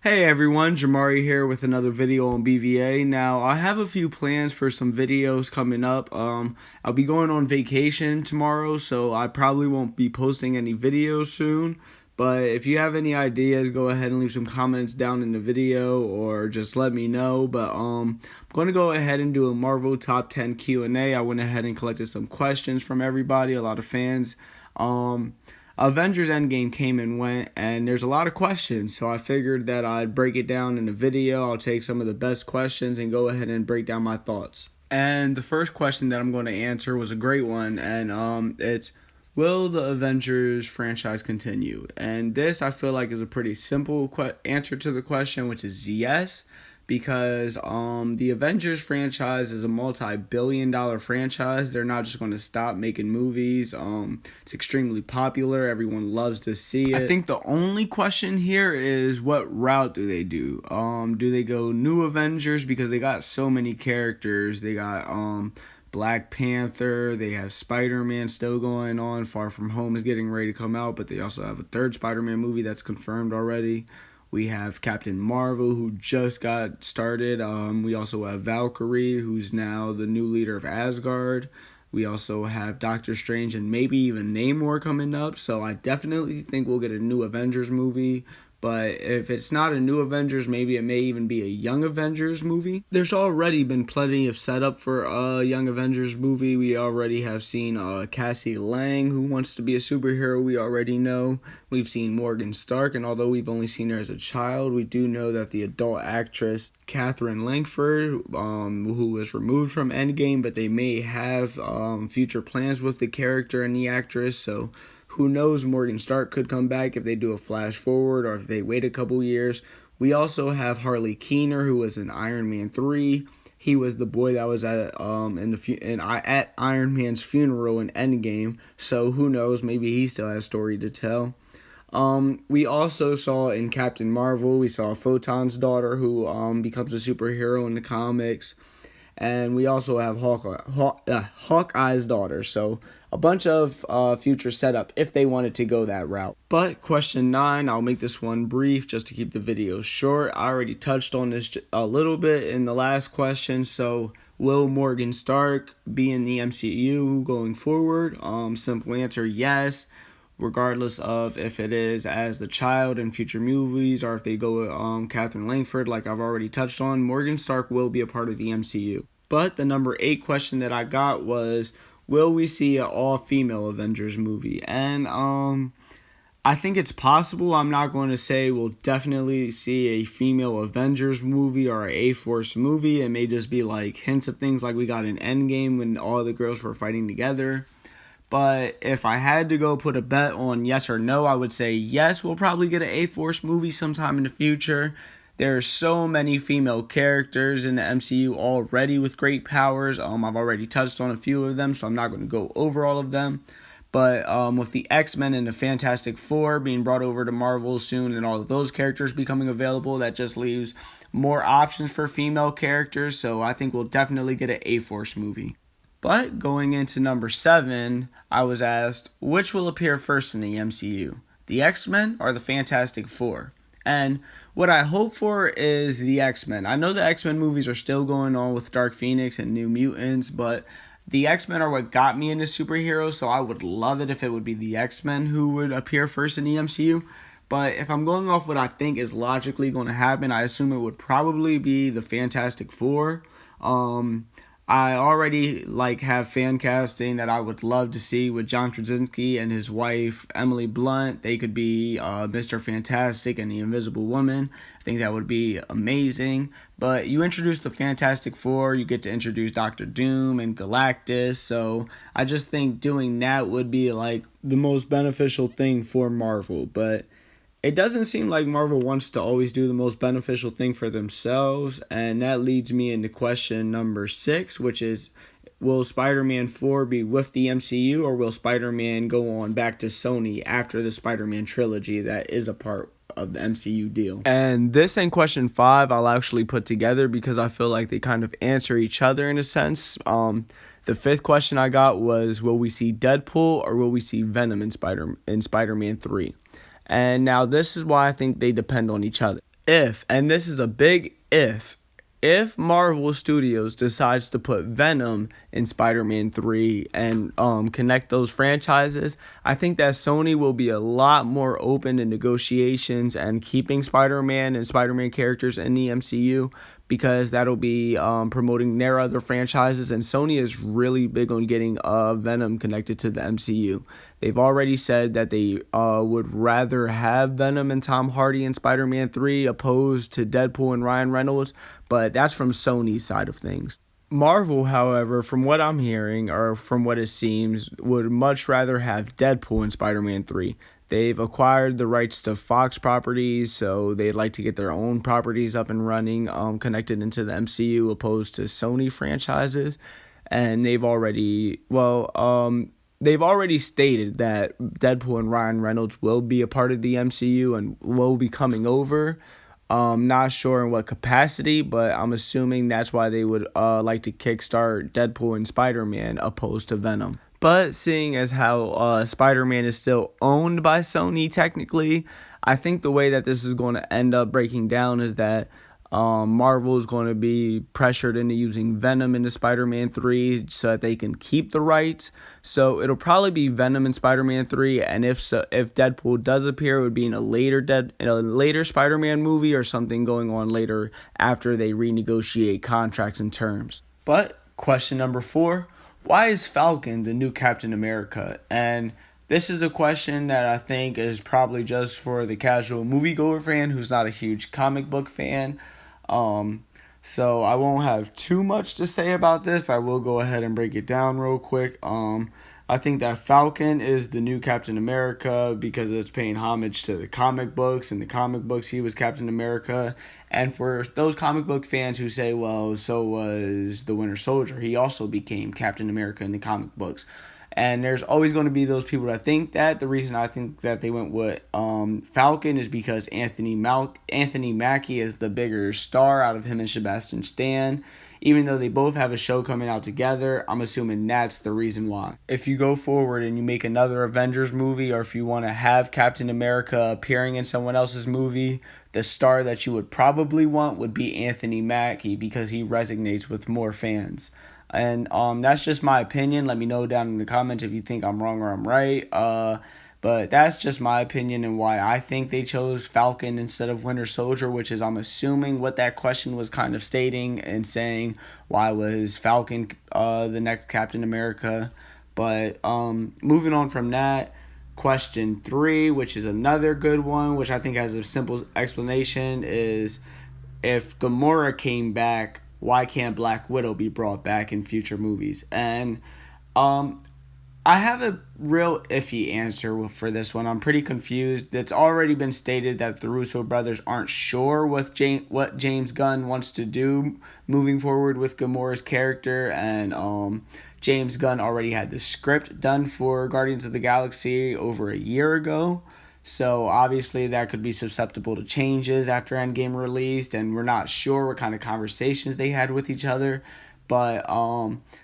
Hey everyone, Jamari here with another video on BVA. Now, I have a few plans for some videos coming up. I'll be going on vacation tomorrow, so I probably won't be posting any videos soon. But if you have any ideas, go ahead and leave some comments down in the video or just let me know. But I'm going to go ahead and do a Marvel Top 10 Q&A. I went ahead and collected some questions from everybody, a lot of fans. Avengers Endgame came and went, and there's a lot of questions, so I figured that I'd break it down in a video. I'll take some of the best questions and go ahead and break down my thoughts. And the first question that I'm going to answer was a great one, and it's, will the Avengers franchise continue? And this, I feel like, is a pretty simple answer to the question, which is yes, because the Avengers franchise is a multi-billion-dollar franchise. They're not just going to stop making movies. It's extremely popular. Everyone loves to see it. I think the only question here is, what route do they do? Do they go new Avengers, because they got so many characters? They got Black Panther, they have Spider-Man still going on. Far From Home is getting ready to come out, but they also have a third Spider-Man movie that's confirmed already. We have Captain Marvel, who just got started. We also have Valkyrie, who's now the new leader of Asgard. We also have Doctor Strange and maybe even Namor coming up. So I definitely think we'll get a new Avengers movie. But if it's not a new Avengers, maybe it may even be a Young Avengers movie. There's already been plenty of setup for a Young Avengers movie. We already have seen Cassie Lang, who wants to be a superhero. We already know. We've seen Morgan Stark, and although we've only seen her as a child, we do know that the adult actress Catherine Langford, who was removed from Endgame, but they may have future plans with the character and the actress, so who knows, Morgan Stark could come back if they do a flash forward or if they wait a couple years. We also have Harley Keener, who was in Iron Man 3. He was the boy that was at at Iron Man's funeral in Endgame. So who knows, maybe he still has a story to tell. We also saw in Captain Marvel, we saw Photon's daughter, who becomes a superhero in the comics. And we also have Hawkeye's daughter. So a bunch of future setup if they wanted to go that route. But question 9, I'll make this one brief just to keep the video short. I already touched on this a little bit in the last question. So will Morgan Stark be in the MCU going forward? Simple answer, yes. Regardless of if it is as the child in future movies or if they go with Catherine Langford, like I've already touched on, Morgan Stark will be a part of the MCU. But the number 8 question that I got was, will we see an all-female Avengers movie? And I think it's possible. I'm not going to say we'll definitely see a female Avengers movie or an A-Force movie. It may just be like hints of things like we got in Endgame when all the girls were fighting together. But if I had to go put a bet on yes or no, I would say yes, we'll probably get an A-Force movie sometime in the future. There are so many female characters in the MCU already with great powers. I've already touched on a few of them, so I'm not going to go over all of them. But with the X-Men and the Fantastic Four being brought over to Marvel soon and all of those characters becoming available, that just leaves more options for female characters. So I think we'll definitely get an A-Force movie. But going into number 7, I was asked, which will appear first in the MCU? The X-Men or the Fantastic Four? And what I hope for is the X-Men. I know the X-Men movies are still going on with Dark Phoenix and New Mutants, but the X-Men are what got me into superheroes, so I would love it if it would be the X-Men who would appear first in the MCU. But if I'm going off what I think is logically going to happen, I assume it would probably be the Fantastic Four. I already have fan casting that I would love to see with John Krasinski and his wife Emily Blunt. They could be Mr. Fantastic and the Invisible Woman. I think that would be amazing. But you introduce the Fantastic Four, you get to introduce Doctor Doom and Galactus. So I just think doing that would be like the most beneficial thing for Marvel. But it doesn't seem like Marvel wants to always do the most beneficial thing for themselves, and that leads me into question number 6, which is, will Spider-Man 4 be with the MCU, or will Spider-Man go on back to Sony after the Spider-Man trilogy that is a part of the MCU deal? And this and question 5 I'll actually put together because I feel like they kind of answer each other in a sense. The 5th question I got was, will we see Deadpool or will we see Venom in Spider-Man 3? And now this is why I think they depend on each other. If, and this is a big if Marvel Studios decides to put Venom in Spider-Man 3 and connect those franchises, I think that Sony will be a lot more open to negotiations and keeping Spider-Man and Spider-Man characters in the MCU, because that'll be promoting their other franchises, and Sony is really big on getting Venom connected to the MCU. They've already said that they would rather have Venom and Tom Hardy in Spider-Man 3 opposed to Deadpool and Ryan Reynolds, but that's from Sony's side of things. Marvel, however, from what I'm hearing, or from what it seems, would much rather have Deadpool in Spider-Man 3. They've acquired the rights to Fox properties, so they'd like to get their own properties up and running, connected into the MCU, opposed to Sony franchises. And they've already stated that Deadpool and Ryan Reynolds will be a part of the MCU and will be coming over. Not sure in what capacity, but I'm assuming that's why they would like to kickstart Deadpool and Spider-Man opposed to Venom. But seeing as how Spider-Man is still owned by Sony technically, I think the way that this is going to end up breaking down is that Marvel is going to be pressured into using Venom into Spider-Man 3 so that they can keep the rights. So it'll probably be Venom in Spider-Man 3, and if Deadpool does appear, it would be in a later Spider-Man movie or something going on later after they renegotiate contracts and terms. But question number 4, why is Falcon the new Captain America? And this is a question that I think is probably just for the casual moviegoer fan who's not a huge comic book fan. So I won't have too much to say about this. I will go ahead and break it down real quick. I think that Falcon is the new Captain America because it's paying homage to the comic books. In the comic books, he was Captain America. And for those comic book fans who say, well, so was the Winter Soldier, he also became Captain America in the comic books. And there's always going to be those people that think that. The reason I think that they went with Falcon is because Anthony Mackie is the bigger star out of him and Sebastian Stan. Even though they both have a show coming out together, I'm assuming that's the reason why. If you go forward and you make another Avengers movie, or if you want to have Captain America appearing in someone else's movie, the star that you would probably want would be Anthony Mackie because he resonates with more fans. And that's just my opinion. Let me know down in the comments if you think I'm wrong or I'm right. But that's just my opinion and why I think they chose Falcon instead of Winter Soldier, which is, I'm assuming, what that question was kind of stating and saying, why was Falcon the next Captain America? But moving on from that, question 3, which is another good one, which I think has a simple explanation, is if Gamora came back, why can't Black Widow be brought back in future movies? And I have a real iffy answer for this one. I'm pretty confused. It's already been stated that the Russo brothers aren't sure what James Gunn wants to do moving forward with Gamora's character, and James Gunn already had the script done for Guardians of the Galaxy over a year ago. So obviously that could be susceptible to changes after Endgame released, and we're not sure what kind of conversations they had with each other. But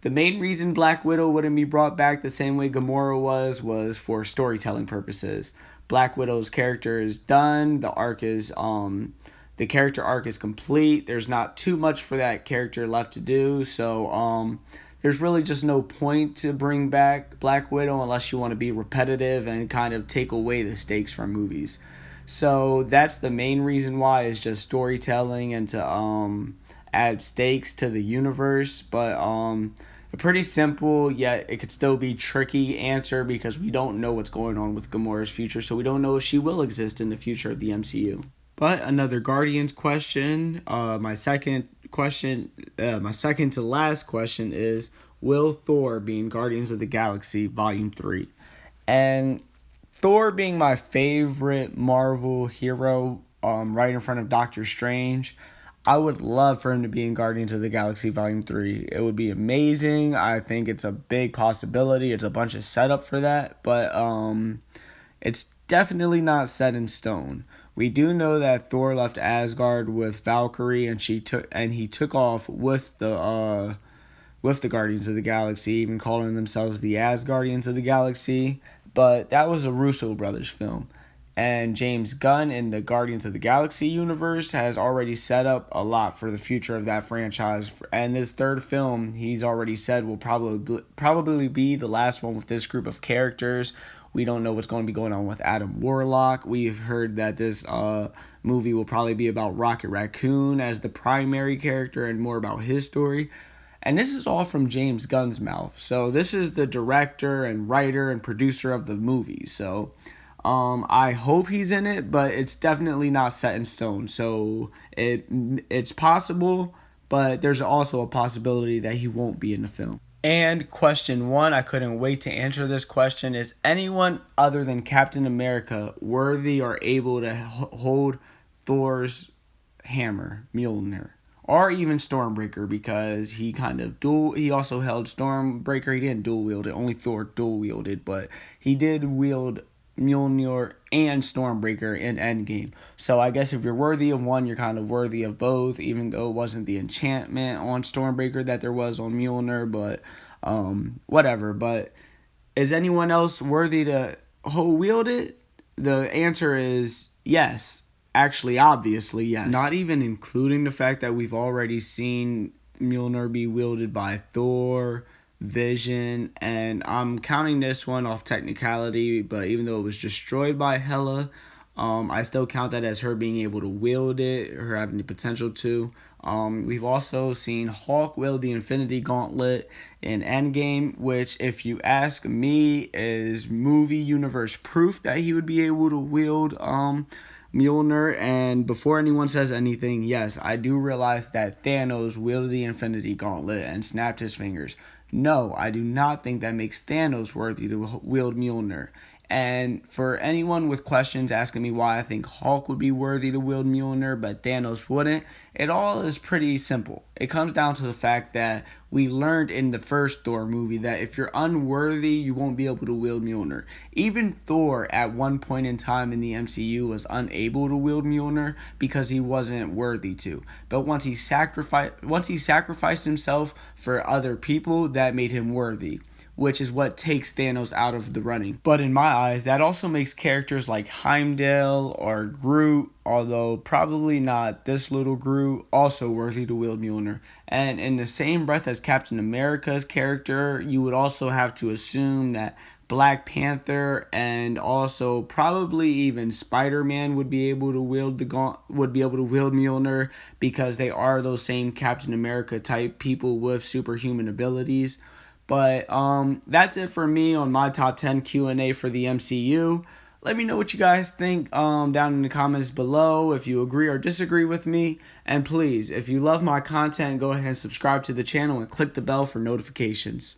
the main reason Black Widow wouldn't be brought back the same way Gamora was for storytelling purposes. Black Widow's character is done. The character arc is complete. There's not too much for that character left to do. So there's really just no point to bring back Black Widow unless you want to be repetitive and kind of take away the stakes from movies. So that's the main reason why, is just storytelling and to add stakes to the universe. But a pretty simple, yet it could still be tricky answer, because we don't know what's going on with Gamora's future, so we don't know if she will exist in the future of the MCU. But another Guardians question, my second to last question is, will Thor be in Guardians of the Galaxy Volume 3? And Thor being my favorite Marvel hero, right in front of Doctor Strange, I would love for him to be in Guardians of the Galaxy Volume 3. It would be amazing. I think it's a big possibility. It's a bunch of setup for that, but it's definitely not set in stone. We do know that Thor left Asgard with Valkyrie, and he took off with the Guardians of the Galaxy, even calling themselves the Asgardians of the Galaxy. But that was a Russo brothers film. And James Gunn in the Guardians of the Galaxy universe has already set up a lot for the future of that franchise. And this third film, he's already said, will probably be the last one with this group of characters. We don't know what's going to be going on with Adam Warlock. We've heard that this movie will probably be about Rocket Raccoon as the primary character and more about his story. And this is all from James Gunn's mouth. So this is the director and writer and producer of the movie. So I hope he's in it, but it's definitely not set in stone. So it's possible, but there's also a possibility that he won't be in the film. And question one, I couldn't wait to answer this question. Is anyone other than Captain America worthy or able to hold Thor's hammer, Mjolnir? Or even Stormbreaker, because he also held Stormbreaker. He didn't dual wield it, only Thor dual wielded, but he did wield Mjolnir and Stormbreaker in Endgame. So I guess if you're worthy of one, you're kind of worthy of both, even though it wasn't the enchantment on Stormbreaker that there was on Mjolnir, but whatever. But is anyone else worthy to wield it? The answer is yes. Actually, obviously, yes. Not even including the fact that we've already seen Mjolnir be wielded by Thor, Vision, and I'm counting this one off technicality, but even though it was destroyed by Hela, I still count that as her being able to wield it, her having the potential to. We've also seen Hulk wield the Infinity Gauntlet in Endgame, which, if you ask me, is movie universe proof that he would be able to wield Mjolnir. And before anyone says anything, yes, I do realize that Thanos wielded the Infinity Gauntlet and snapped his fingers. No, I do not think that makes Thanos worthy to wield Mjolnir. And for anyone with questions asking me why I think Hulk would be worthy to wield Mjolnir but Thanos wouldn't, it all is pretty simple. It comes down to the fact that we learned in the first Thor movie that if you're unworthy, you won't be able to wield Mjolnir. Even Thor at one point in time in the MCU was unable to wield Mjolnir because he wasn't worthy to. But once he sacrificed himself for other people, that made him worthy, which is what takes Thanos out of the running. But in my eyes, that also makes characters like Heimdall or Groot, although probably not this little Groot, also worthy to wield Mjolnir. And in the same breath as Captain America's character, you would also have to assume that Black Panther and also probably even Spider-Man would be able to wield Mjolnir, because they are those same Captain America type people with superhuman abilities. But that's it for me on my top 10 Q&A for the MCU. Let me know what you guys think down in the comments below, if you agree or disagree with me. And please, if you love my content, go ahead and subscribe to the channel and click the bell for notifications.